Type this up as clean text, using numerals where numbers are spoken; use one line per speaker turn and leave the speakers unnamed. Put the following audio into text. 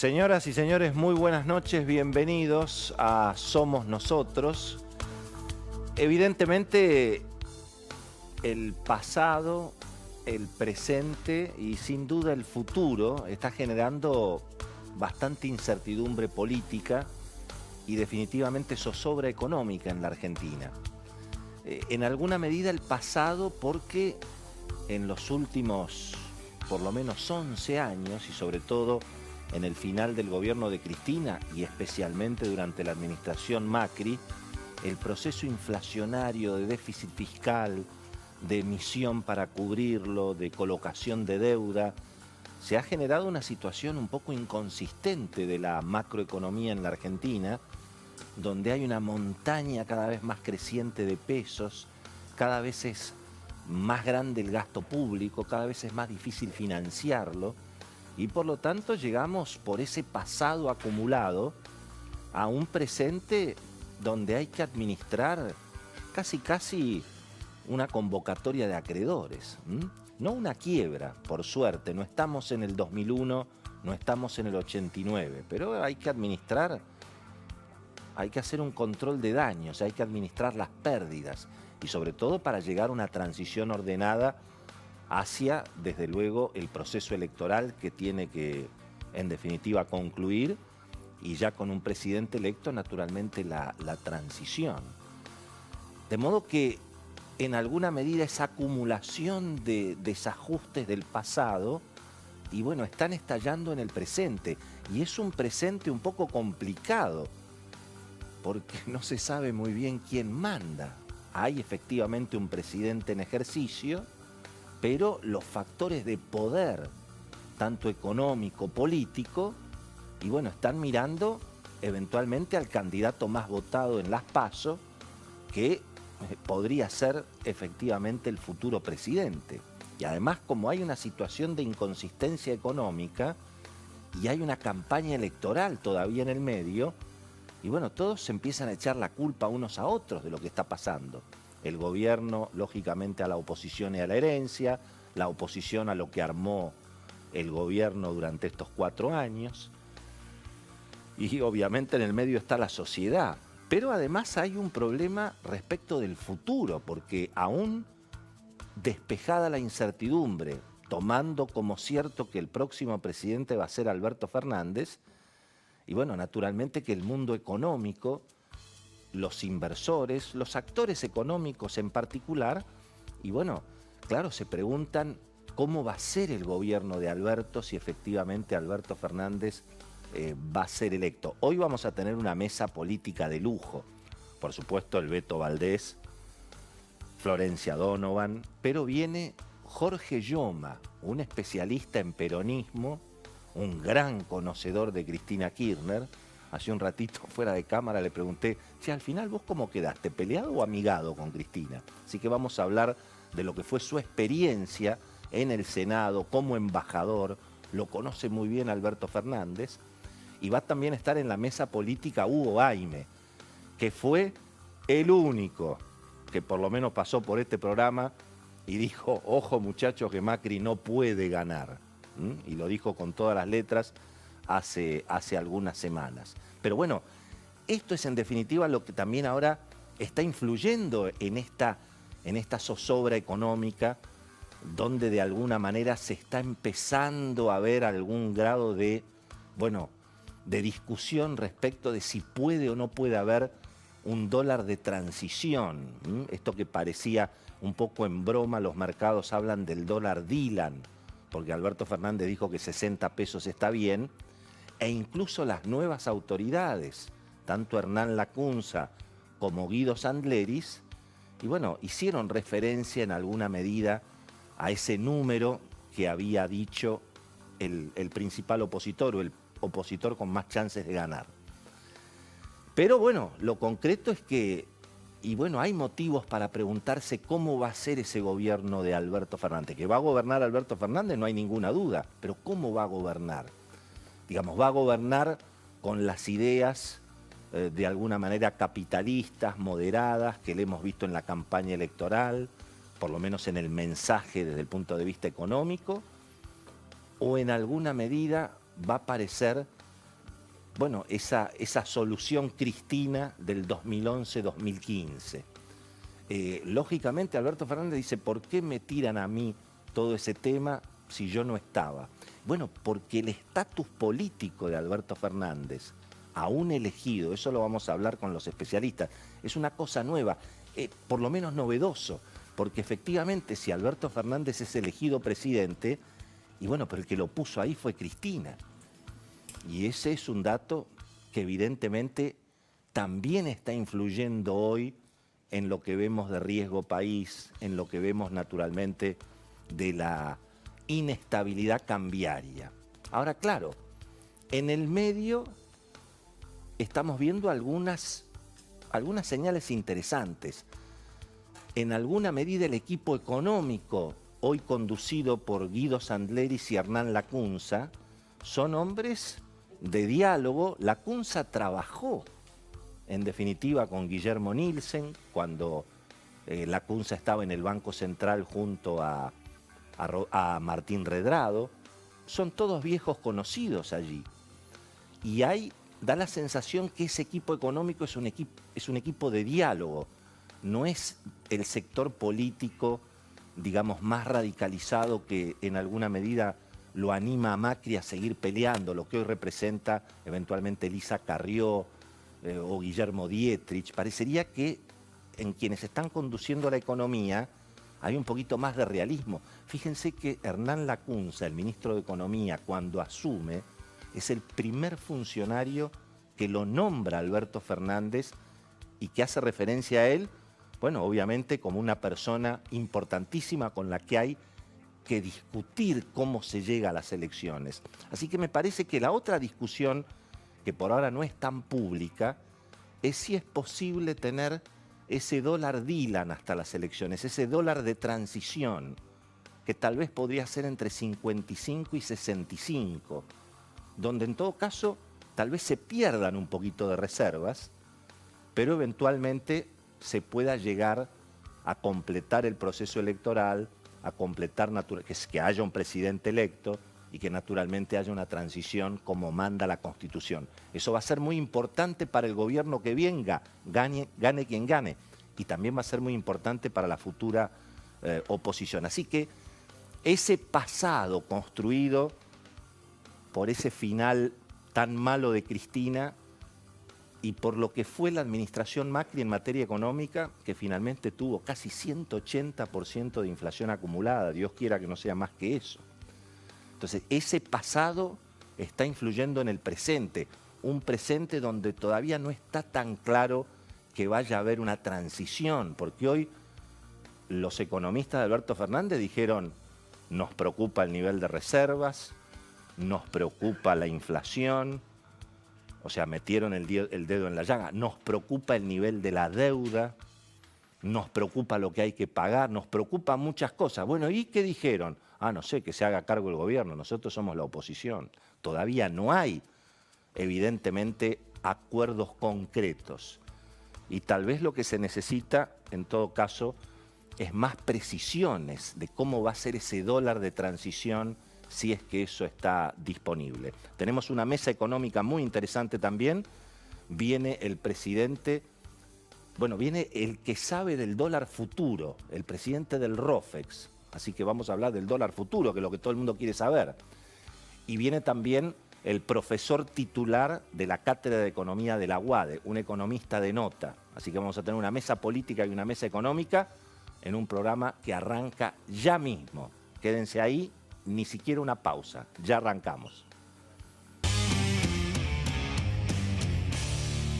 Señoras y señores, muy buenas noches, bienvenidos a Somos Nosotros. Evidentemente, el pasado, el presente y sin duda el futuro está generando bastante incertidumbre política y definitivamente zozobra económica en la Argentina. En alguna medida el pasado porque en los últimos por lo menos 11 años y sobre todo en el final del gobierno de Cristina y especialmente durante la administración Macri, el proceso inflacionario de déficit fiscal, de emisión para cubrirlo, de colocación de deuda, se ha generado una situación un poco inconsistente de la macroeconomía en la Argentina, donde hay una montaña cada vez más creciente de pesos, cada vez es más grande el gasto público, cada vez es más difícil financiarlo y por lo tanto llegamos por ese pasado acumulado a un presente donde hay que administrar casi una convocatoria de acreedores, no una quiebra, por suerte, no estamos en el 2001, no estamos en el 89, pero hay que administrar, hay que hacer un control de daños, hay que administrar las pérdidas y sobre todo para llegar a una transición ordenada hacia, desde luego, el proceso electoral que tiene que, en definitiva, concluir y ya con un presidente electo, naturalmente, la transición. De modo que, en alguna medida, esa acumulación de desajustes del pasado, y bueno, están estallando en el presente. Y es un presente un poco complicado, porque no se sabe muy bien quién manda. Hay efectivamente un presidente en ejercicio, pero los factores de poder, tanto económico, político, y bueno, están mirando eventualmente al candidato más votado en las PASO, que podría ser efectivamente el futuro presidente. Y además, como hay una situación de inconsistencia económica y hay una campaña electoral todavía en el medio, y bueno, todos se empiezan a echar la culpa unos a otros de lo que está pasando. El gobierno, lógicamente, a la oposición y a la herencia, la oposición a lo que armó el gobierno durante estos 4 años. Y obviamente en el medio está la sociedad. Pero además hay un problema respecto del futuro, porque aún despejada la incertidumbre, tomando como cierto que el próximo presidente va a ser Alberto Fernández, y bueno, naturalmente que el mundo económico, los inversores, los actores económicos en particular, y bueno, claro, se preguntan cómo va a ser el gobierno de Alberto si efectivamente Alberto Fernández va a ser electo. Hoy vamos a tener una mesa política de lujo, por supuesto el Beto Valdés, Florencia Donovan, pero viene Jorge Yoma, un especialista en peronismo, un gran conocedor de Cristina Kirchner. Hace un ratito fuera de cámara le pregunté, si al final vos cómo quedaste, peleado o amigado con Cristina. Así que vamos a hablar de lo que fue su experiencia en el Senado como embajador, lo conoce muy bien Alberto Fernández, y va también a estar en la mesa política Hugo Aime, que fue el único que por lo menos pasó por este programa y dijo, ojo muchachos que Macri no puede ganar. Y lo dijo con todas las letras hace algunas semanas. Pero bueno, esto es en definitiva lo que también ahora está influyendo en esta zozobra económica, donde de alguna manera se está empezando a ver algún grado de, bueno, de discusión respecto de si puede o no puede haber un dólar de transición. Esto que parecía un poco en broma, los mercados hablan del dólar Dylan, porque Alberto Fernández dijo que 60 pesos está bien, e incluso las nuevas autoridades, tanto Hernán Lacunza como Guido Sandleris, y bueno, hicieron referencia en alguna medida a ese número que había dicho el principal opositor o el opositor con más chances de ganar. Pero bueno, lo concreto es que, y bueno, hay motivos para preguntarse cómo va a ser ese gobierno de Alberto Fernández. Que va a gobernar Alberto Fernández, no hay ninguna duda, pero ¿cómo va a gobernar? Digamos, va a gobernar con las ideas de alguna manera capitalistas, moderadas, que le hemos visto en la campaña electoral, por lo menos en el mensaje desde el punto de vista económico, o en alguna medida va a parecer bueno, esa solución cristina del 2011-2015. Lógicamente Alberto Fernández dice, ¿por qué me tiran a mí todo ese tema si yo no estaba? Bueno, porque el estatus político de Alberto Fernández, aún elegido, eso lo vamos a hablar con los especialistas, es una cosa nueva, por lo menos novedoso, porque efectivamente si Alberto Fernández es elegido presidente, y bueno, pero el que lo puso ahí fue Cristina. Y ese es un dato que evidentemente también está influyendo hoy en lo que vemos de riesgo país, en lo que vemos naturalmente de la inestabilidad cambiaria. Ahora, claro, en el medio estamos viendo algunas señales interesantes. En alguna medida el equipo económico, hoy conducido por Guido Sandleris y Hernán Lacunza, son hombres de diálogo. Lacunza trabajó, en definitiva, con Guillermo Nielsen, cuando Lacunza estaba en el Banco Central junto a Martín Redrado. Son todos viejos conocidos allí. Y da la sensación que ese equipo económico es un equipo de diálogo. No es el sector político, digamos, más radicalizado que en alguna medida lo anima a Macri a seguir peleando, lo que hoy representa eventualmente Elisa Carrió o Guillermo Dietrich. Parecería que en quienes están conduciendo la economía hay un poquito más de realismo. Fíjense que Hernán Lacunza, el ministro de Economía, cuando asume, es el primer funcionario que lo nombra Alberto Fernández y que hace referencia a él, bueno, obviamente como una persona importantísima con la que hay que discutir cómo se llega a las elecciones. Así que me parece que la otra discusión, que por ahora no es tan pública, es si es posible tener ese dólar Dylan hasta las elecciones, ese dólar de transición, que tal vez podría ser entre 55 y 65, donde en todo caso tal vez se pierdan un poquito de reservas, pero eventualmente se pueda llegar a completar el proceso electoral, a completar que haya un presidente electo y que naturalmente haya una transición como manda la Constitución. Eso va a ser muy importante para el gobierno que venga, gane quien gane, y también va a ser muy importante para la futura oposición. Así que ese pasado construido por ese final tan malo de Cristina y por lo que fue la administración Macri en materia económica, que finalmente tuvo casi 180% de inflación acumulada, Dios quiera que no sea más que eso. Entonces, ese pasado está influyendo en el presente, un presente donde todavía no está tan claro que vaya a haber una transición, porque hoy los economistas de Alberto Fernández dijeron, nos preocupa el nivel de reservas, nos preocupa la inflación, o sea, metieron el dedo en la llaga, nos preocupa el nivel de la deuda, nos preocupa lo que hay que pagar, nos preocupa muchas cosas. Bueno, ¿y qué dijeron? No sé, que se haga cargo el gobierno, nosotros somos la oposición. Todavía no hay, evidentemente, acuerdos concretos. Y tal vez lo que se necesita, en todo caso, es más precisiones de cómo va a ser ese dólar de transición si es que eso está disponible. Tenemos una mesa económica muy interesante también. Viene el presidente, bueno, viene el que sabe del dólar futuro, el presidente del ROFEX. Así que vamos a hablar del dólar futuro, que es lo que todo el mundo quiere saber. Y viene también el profesor titular de la Cátedra de Economía de la UADE, un economista de nota. Así que vamos a tener una mesa política y una mesa económica en un programa que arranca ya mismo. Quédense ahí, ni siquiera una pausa, ya arrancamos.